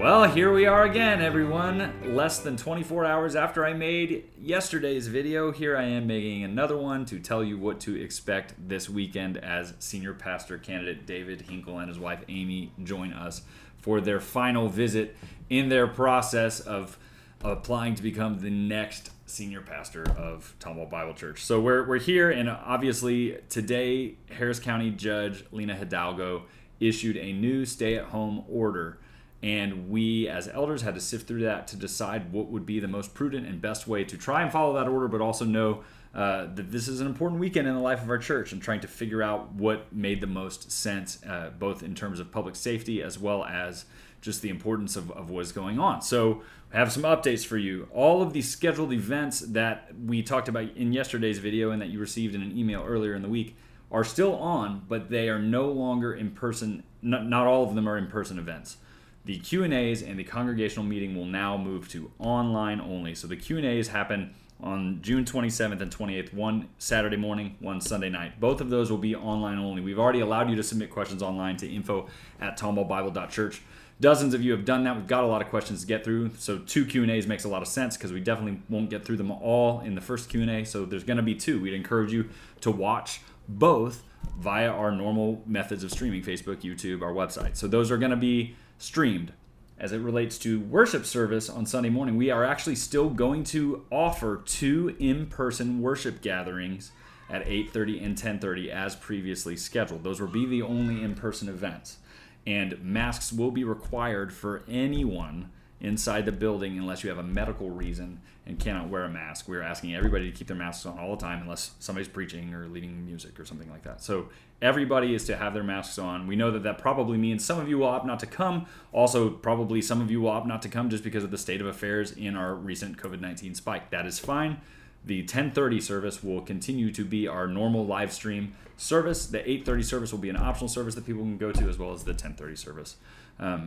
Well, here we are again, everyone. Less than 24 hours after I made yesterday's video, here I am making another one to tell you what to expect this weekend as senior pastor candidate David Hinkle and his wife Amy join us for their final visit in their process of applying to become the next senior pastor of Tomball Bible Church. So we're here, and obviously today Harris County Judge Lina Hidalgo issued a new stay-at-home order. And we, as elders, had to sift through that to decide what would be the most prudent and best way to try and follow that order, but also know that this is an important weekend in the life of our church and trying to figure out what made the most sense, both in terms of public safety as well as just the importance of what is going on. So I have some updates for you. All of the scheduled events that we talked about in yesterday's video and that you received in an email earlier in the week are still on, but they are no longer in person. Not all of them are in-person events. The Q&As and the congregational meeting will now move to online only. So the Q&As happen on June 27th and 28th, one Saturday morning, one Sunday night. Both of those will be online only. We've already allowed you to submit questions online to info@tomballbible.church. Dozens of you have done that. We've got a lot of questions to get through. So 2 Q&As makes a lot of sense because we definitely won't get through them all in the first Q&A. So there's going to be 2. We'd encourage you to watch both via our normal methods of streaming, Facebook, YouTube, our website. So those are going to be streamed. As it relates to worship service on Sunday morning, we are actually still going to offer 2 in-person worship gatherings at 8:30 and 10:30 as previously scheduled. Those will be the only in-person events. And masks will be required for anyone inside the building unless you have a medical reason and cannot wear a mask. We're asking everybody to keep their masks on all the time unless somebody's preaching or leading music or something like that. So everybody is to have their masks on. We know that probably means some of you will opt not to come. Also, probably some of you will opt not to come just because of the state of affairs in our recent COVID-19 spike. That is fine. The 10:30 service will continue to be our normal live stream service. The 8:30 service will be an optional service that people can go to, as well as the 10:30 service.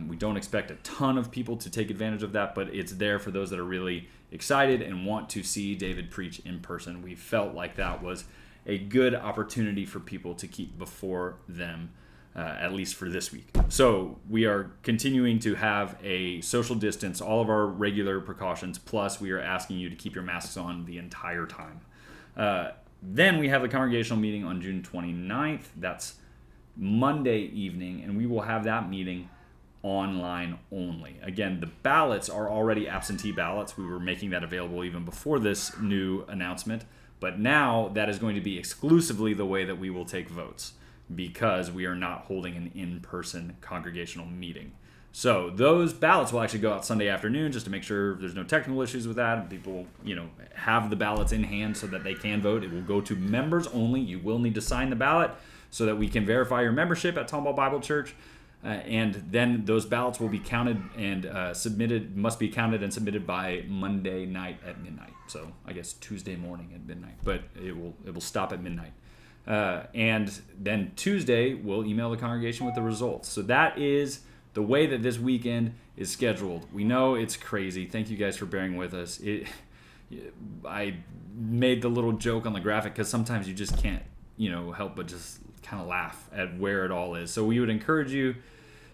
We don't expect a ton of people to take advantage of that, but it's there for those that are really excited and want to see David preach in person. We felt like that was a good opportunity for people to keep before them, at least for this week. So we are continuing to have a social distance, all of our regular precautions, plus we are asking you to keep your masks on the entire time. Then we have the congregational meeting on June 29th. That's Monday evening, and we will have that meeting online only. Again, the ballots are already absentee ballots. We were making that available even before this new announcement, but now that is going to be exclusively the way that we will take votes because we are not holding an in-person congregational meeting. So those ballots will actually go out Sunday afternoon just to make sure there's no technical issues with that and people, have the ballots in hand so that they can vote. It will go to members only. You will need to sign the ballot so that we can verify your membership at Tomball Bible Church. And then those ballots will be counted and must be counted and submitted by Monday night at midnight. So I guess Tuesday morning at midnight, but it will stop at midnight. And then Tuesday we'll email the congregation with the results. So that is the way that this weekend is scheduled. We know it's crazy. Thank you guys for bearing with us. I made the little joke on the graphic because sometimes you just can't, help but just kind of laugh at where it all is. So we would encourage you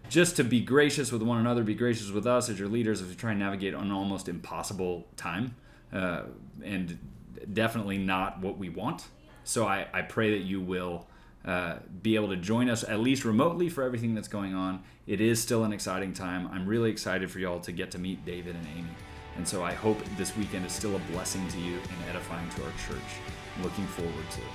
just to be gracious with one another, be gracious with us as your leaders as we try and navigate an almost impossible time, and definitely not what we want. So I pray that you will be able to join us at least remotely for everything that's going on. It is still an exciting time. I'm really excited for y'all to get to meet David and Amy. And so I hope this weekend is still a blessing to you and edifying to our church. I'm looking forward to it.